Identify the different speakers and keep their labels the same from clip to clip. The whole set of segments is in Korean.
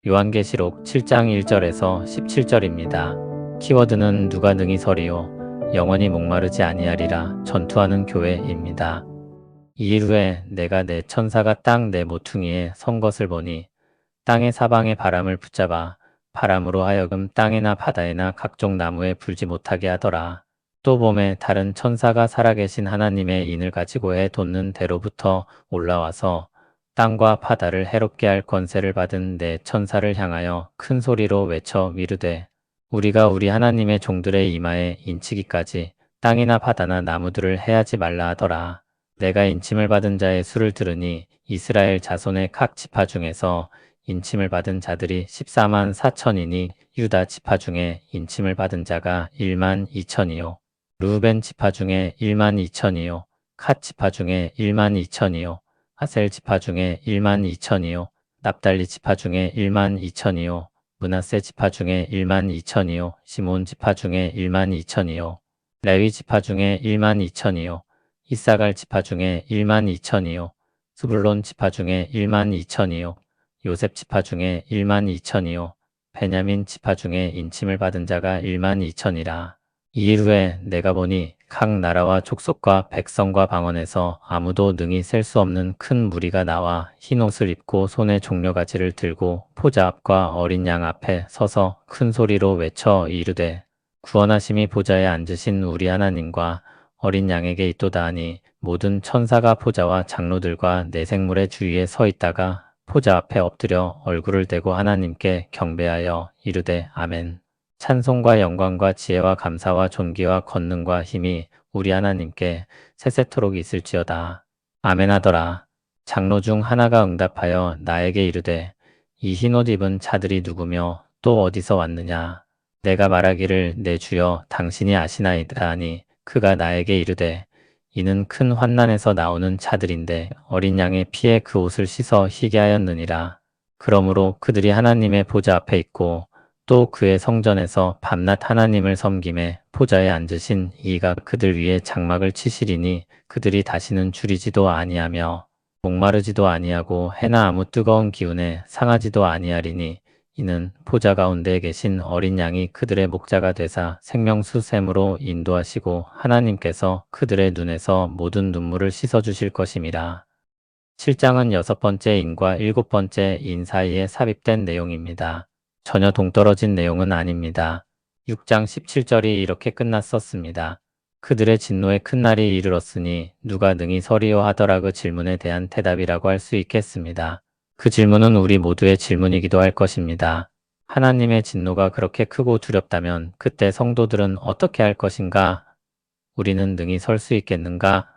Speaker 1: 요한계시록 7장 1절에서 17절입니다. 키워드는 누가 능히 서리요 영원히 목마르지 아니하리라 전투하는 교회입니다. 2일 후에 내가 내 천사가 땅 내 모퉁이에 선 것을 보니 땅의 사방의 바람을 붙잡아 바람으로 하여금 땅에나 바다에나 각종 나무에 불지 못하게 하더라. 또 봄에 다른 천사가 살아계신 하나님의 인을 가지고 해 돋는 대로부터 올라와서 땅과 바다를 해롭게 할 권세를 받은 내 천사를 향하여 큰 소리로 외쳐 미르되 우리가 우리 하나님의 종들의 이마에 인치기까지 땅이나 바다나 나무들을 해하지 말라 하더라. 내가 인침을 받은 자의 수를 들으니 이스라엘 자손의 각 지파 중에서 인침을 받은 자들이 14만 4천이니 유다 지파 중에 인침을 받은 자가 1만 2천이요. 루벤 지파 중에 1만 2천이요. 갓 지파 중에 1만 2천이요. 아셀 지파 중에 1만 2천이요. 납달리 지파 중에 1만 2천이요. 므낫세 지파 중에 1만 2천이요. 시몬 지파 중에 1만 2천이요. 레위 지파 중에 1만 2천이요. 이사갈 지파 중에 1만 2천이요. 스불론 지파 중에 1만 2천이요. 요셉 지파 중에 1만 2천이요. 베냐민 지파 중에 인침을 받은 자가 1만 2천이라. 2일 후에 내가 보니 각 나라와 족속과 백성과 방언에서 아무도 능히 셀 수 없는 큰 무리가 나와 흰 옷을 입고 손에 종려가지를 들고 보좌 앞과 어린 양 앞에 서서 큰 소리로 외쳐 이르되 구원하심이 보좌에 앉으신 우리 하나님과 어린 양에게 있도다 하니 모든 천사가 보좌와 장로들과 내 생물의 주위에 서 있다가 보좌 앞에 엎드려 얼굴을 대고 하나님께 경배하여 이르되 아멘. 찬송과 영광과 지혜와 감사와 존귀와 권능과 힘이 우리 하나님께 세세토록 있을지어다. 아멘 하더라. 장로 중 하나가 응답하여 나에게 이르되 이 흰옷 입은 자들이 누구며 또 어디서 왔느냐. 내가 말하기를 내 주여 당신이 아시나이다 하니 그가 나에게 이르되 이는 큰 환난에서 나오는 자들인데 어린 양의 피에 그 옷을 씻어 희게 하였느니라. 그러므로 그들이 하나님의 보좌 앞에 있고 또 그의 성전에서 밤낮 하나님을 섬김에 보좌에 앉으신 이가 그들 위에 장막을 치시리니 그들이 다시는 줄이지도 아니하며 목마르지도 아니하고 해나 아무 뜨거운 기운에 상하지도 아니하리니 이는 보좌 가운데 계신 어린 양이 그들의 목자가 되사 생명수 샘으로 인도하시고 하나님께서 그들의 눈에서 모든 눈물을 씻어주실 것임이라. 7장은 6번째 인과 7번째 인 사이에 삽입된 내용입니다. 전혀 동떨어진 내용은 아닙니다. 6장 17절이 이렇게 끝났었습니다. 그들의 진노의 큰 날이 이르렀으니 누가 능히 서리요 하더라. 그 질문에 대한 대답이라고 할 수 있겠습니다. 그 질문은 우리 모두의 질문이기도 할 것입니다. 하나님의 진노가 그렇게 크고 두렵다면 그때 성도들은 어떻게 할 것인가? 우리는 능히 설 수 있겠는가?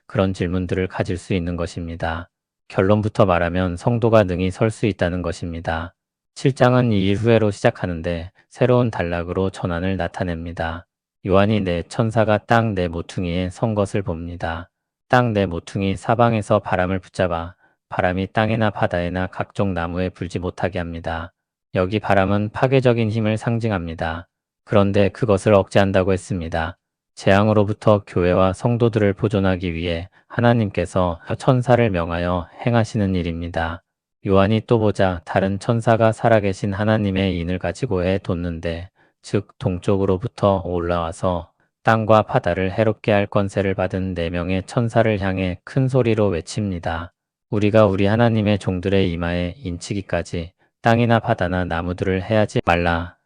Speaker 1: 그런 질문들을 가질 수 있는 것입니다. 결론부터 말하면 성도가 능히 설 수 있다는 것입니다. 7장은 2일 후회로 시작하는데 새로운 단락으로 전환을 나타냅니다. 요한이 내 천사가 땅 내 모퉁이에 선 것을 봅니다. 땅 내 모퉁이 사방에서 바람을 붙잡아 바람이 땅에나 바다에나 각종 나무에 불지 못하게 합니다. 여기 바람은 파괴적인 힘을 상징합니다. 그런데 그것을 억제한다고 했습니다. 재앙으로부터 교회와 성도들을 보존하기 위해 하나님께서 천사를 명하여 행하시는 일입니다. 요한이 또 보자 다른 천사가 살아계신 하나님의 인을 가지고 해 돋는데 즉 동쪽으로부터 올라와서 땅과 바다를 해롭게 할 권세를 받은 4명의 천사를 향해 큰 소리로 외칩니다. 우리가 우리 하나님의 종들의 이마에 인치기까지 땅이나 바다나 나무들을 해하지 말라.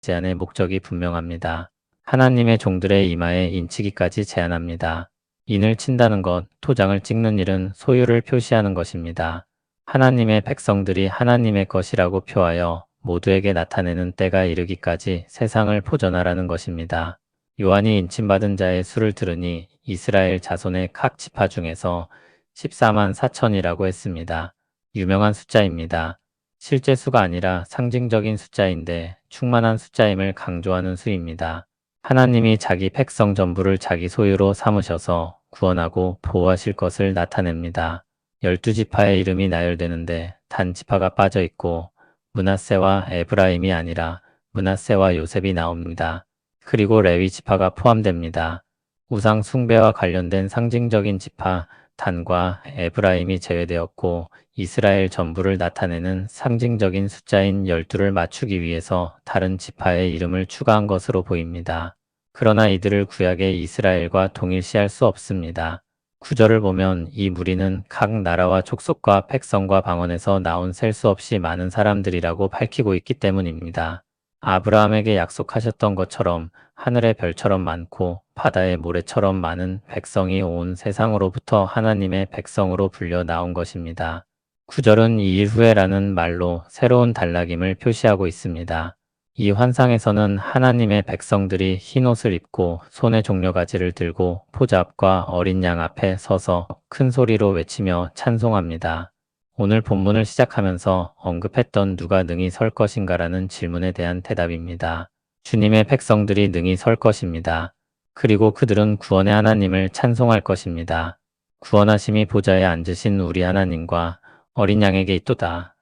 Speaker 1: 제안의 목적이 분명합니다. 하나님의 종들의 이마에 인치기까지 제안합니다. 인을 친다는 것, 토장을 찍는 일은 소유를 표시하는 것입니다. 하나님의 백성들이 하나님의 것이라고 표하여 모두에게 나타내는 때가 이르기까지 세상을 보존하라는 것입니다. 요한이 인침받은 자의 수를 들으니 이스라엘 자손의 각 지파 중에서 14만 4천이라고 했습니다. 유명한 숫자입니다. 실제 수가 아니라 상징적인 숫자인데 충만한 숫자임을 강조하는 수입니다. 하나님이 자기 백성 전부를 자기 소유로 삼으셔서 구원하고 보호하실 것을 나타냅니다. 12지파의 이름이 나열되는데 단 지파가 빠져 있고 므낫세와 에브라임이 아니라 므낫세와 요셉이 나옵니다. 그리고 레위 지파가 포함됩니다. 우상 숭배와 관련된 상징적인 지파, 단과 에브라임이 제외되었고 이스라엘 전부를 나타내는 상징적인 숫자인 12를 맞추기 위해서 다른 지파의 이름을 추가한 것으로 보입니다. 그러나 이들을 구약의 이스라엘과 동일시할 수 없습니다. 구절을 보면 이 무리는 각 나라와 족속과 백성과 방언에서 나온 셀 수 없이 많은 사람들이라고 밝히고 있기 때문입니다. 아브라함에게 약속하셨던 것처럼 하늘의 별처럼 많고 바다의 모래처럼 많은 백성이 온 세상으로부터 하나님의 백성으로 불려 나온 것입니다. 구절은 이 일 후에라는 말로 새로운 단락임을 표시하고 있습니다. 이 환상에서는 하나님의 백성들이 흰 옷을 입고 손에 종려가지를 들고 포자 앞과 어린 양 앞에 서서 큰 소리로 외치며 찬송합니다. 오늘 본문을 시작하면서 언급했던 누가 능히 설 것인가라는 질문에 대한 대답입니다. 주님의 백성들이 능히 설 것입니다. 그리고 그들은 구원의 하나님을 찬송할 것입니다. 구원하심이 보좌에 앉으신 우리 하나님과 어린 양에게 있도다.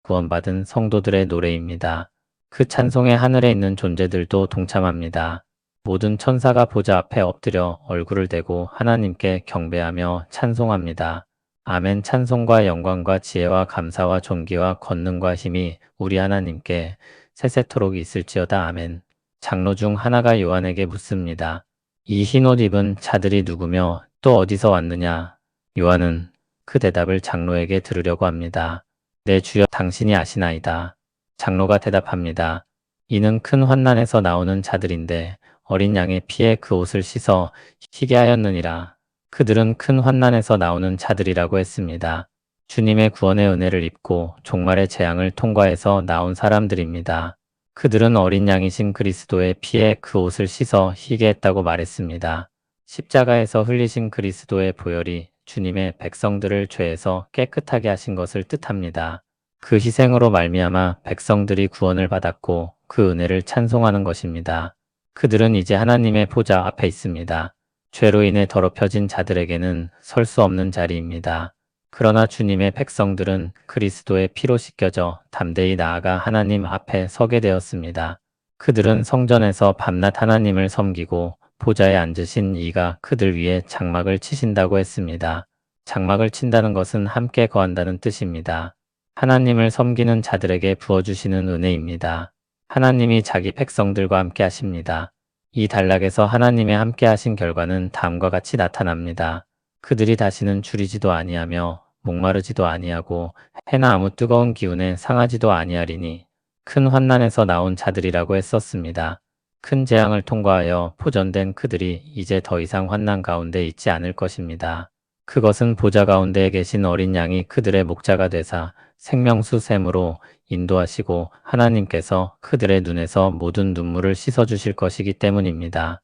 Speaker 1: 구원받은 성도들의 노래입니다. 그 찬송에 하늘에 있는 존재들도 동참합니다. 모든 천사가 보좌 앞에 엎드려 얼굴을 대고 하나님께 경배하며 찬송합니다. 아멘. 찬송과 영광과 지혜와 감사와 존귀와 권능과 힘이 우리 하나님께 세세토록 있을지어다. 아멘. 장로 중 하나가 요한에게 묻습니다. 이 흰옷 입은 자들이 누구며 또 어디서 왔느냐? 요한은 그 대답을 장로에게 들으려고 합니다. 내 주여, 당신이 아시나이다. 장로가 대답합니다. 이는 큰 환난에서 나오는 자들인데 어린 양의 피에 그 옷을 씻어 희게 하였느니라. 그들은 큰 환난에서 나오는 자들이라고 했습니다. 주님의 구원의 은혜를 입고 종말의 재앙을 통과해서 나온 사람들입니다. 그들은 어린 양이신 그리스도의 피에 그 옷을 씻어 희게 했다고 말했습니다. 십자가에서 흘리신 그리스도의 보혈이 주님의 백성들을 죄에서 깨끗하게 하신 것을 뜻합니다. 그 희생으로 말미암아 백성들이 구원을 받았고 그 은혜를 찬송하는 것입니다. 그들은 이제 하나님의 보좌 앞에 있습니다. 죄로 인해 더럽혀진 자들에게는 설 수 없는 자리입니다. 그러나 주님의 백성들은 그리스도의 피로 씻겨져 담대히 나아가 하나님 앞에 서게 되었습니다. 그들은 성전에서 밤낮 하나님을 섬기고 보좌에 앉으신 이가 그들 위에 장막을 치신다고 했습니다. 장막을 친다는 것은 함께 거한다는 뜻입니다. 하나님을 섬기는 자들에게 부어주시는 은혜입니다. 하나님이 자기 백성들과 함께 하십니다. 이 단락에서 하나님의 함께 하신 결과는 다음과 같이 나타납니다. 그들이 다시는 줄이지도 아니하며 목마르지도 아니하고 해나 아무 뜨거운 기운에 상하지도 아니하리니 큰 환난에서 나온 자들이라고 했었습니다. 큰 재앙을 통과하여 포전된 그들이 이제 더 이상 환난 가운데 있지 않을 것입니다. 그것은 보좌 가운데에 계신 어린 양이 그들의 목자가 되사 생명수 샘으로 인도하시고 하나님께서 그들의 눈에서 모든 눈물을 씻어주실 것이기 때문입니다.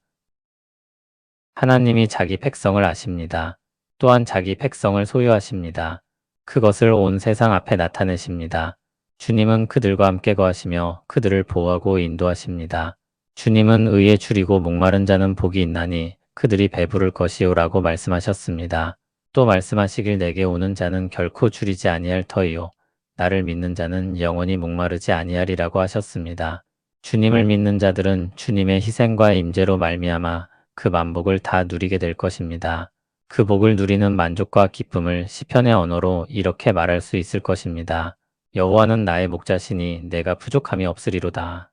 Speaker 1: 하나님이 자기 백성을 아십니다. 또한 자기 백성을 소유하십니다. 그것을 온 세상 앞에 나타내십니다. 주님은 그들과 함께 거하시며 그들을 보호하고 인도하십니다. 주님은 의에 줄이고 목마른 자는 복이 있나니 그들이 배부를 것이요라고 말씀하셨습니다. 또 말씀하시길 내게 오는 자는 결코 줄이지 아니할 터이요 나를 믿는 자는 영원히 목마르지 아니하리라고 하셨습니다. 주님을 믿는 자들은 주님의 희생과 임재로 말미암아 그 만복을 다 누리게 될 것입니다. 그 복을 누리는 만족과 기쁨을 시편의 언어로 이렇게 말할 수 있을 것입니다. 여호와는 나의 목자시니 내가 부족함이 없으리로다.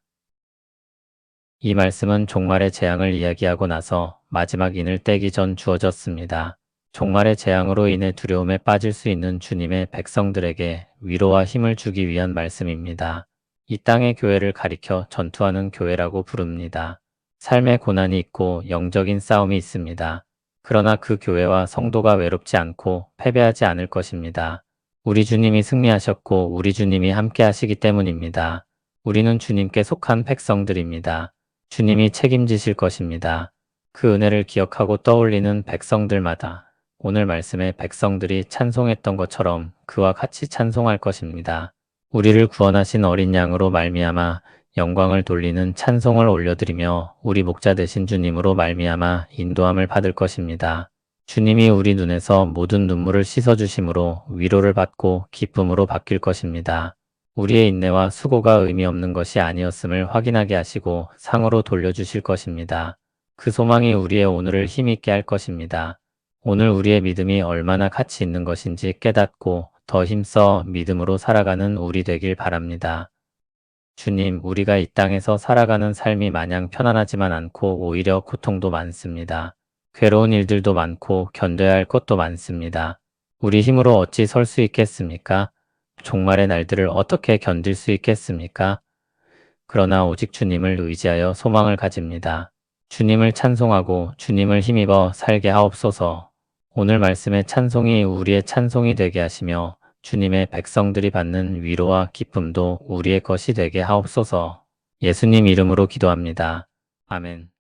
Speaker 1: 이 말씀은 종말의 재앙을 이야기하고 나서 마지막 인을 떼기 전 주어졌습니다. 종말의 재앙으로 인해 두려움에 빠질 수 있는 주님의 백성들에게 위로와 힘을 주기 위한 말씀입니다. 이 땅의 교회를 가리켜 전투하는 교회라고 부릅니다. 삶의 고난이 있고 영적인 싸움이 있습니다. 그러나 그 교회와 성도가 외롭지 않고 패배하지 않을 것입니다. 우리 주님이 승리하셨고 우리 주님이 함께 하시기 때문입니다. 우리는 주님께 속한 백성들입니다. 주님이 책임지실 것입니다. 그 은혜를 기억하고 떠올리는 백성들마다 오늘 말씀의 백성들이 찬송했던 것처럼 그와 같이 찬송할 것입니다. 우리를 구원하신 어린 양으로 말미암아 영광을 돌리는 찬송을 올려드리며 우리 목자 되신 주님으로 말미암아 인도함을 받을 것입니다. 주님이 우리 눈에서 모든 눈물을 씻어주심으로 위로를 받고 기쁨으로 바뀔 것입니다. 우리의 인내와 수고가 의미 없는 것이 아니었음을 확인하게 하시고 상으로 돌려주실 것입니다. 그 소망이 우리의 오늘을 힘있게 할 것입니다. 오늘 우리의 믿음이 얼마나 가치 있는 것인지 깨닫고 더 힘써 믿음으로 살아가는 우리 되길 바랍니다. 주님, 우리가 이 땅에서 살아가는 삶이 마냥 편안하지만 않고 오히려 고통도 많습니다. 괴로운 일들도 많고 견뎌야 할 것도 많습니다. 우리 힘으로 어찌 설 수 있겠습니까? 종말의 날들을 어떻게 견딜 수 있겠습니까? 그러나 오직 주님을 의지하여 소망을 가집니다. 주님을 찬송하고 주님을 힘입어 살게 하옵소서. 오늘 말씀의 찬송이 우리의 찬송이 되게 하시며 주님의 백성들이 받는 위로와 기쁨도 우리의 것이 되게 하옵소서. 예수님 이름으로 기도합니다. 아멘.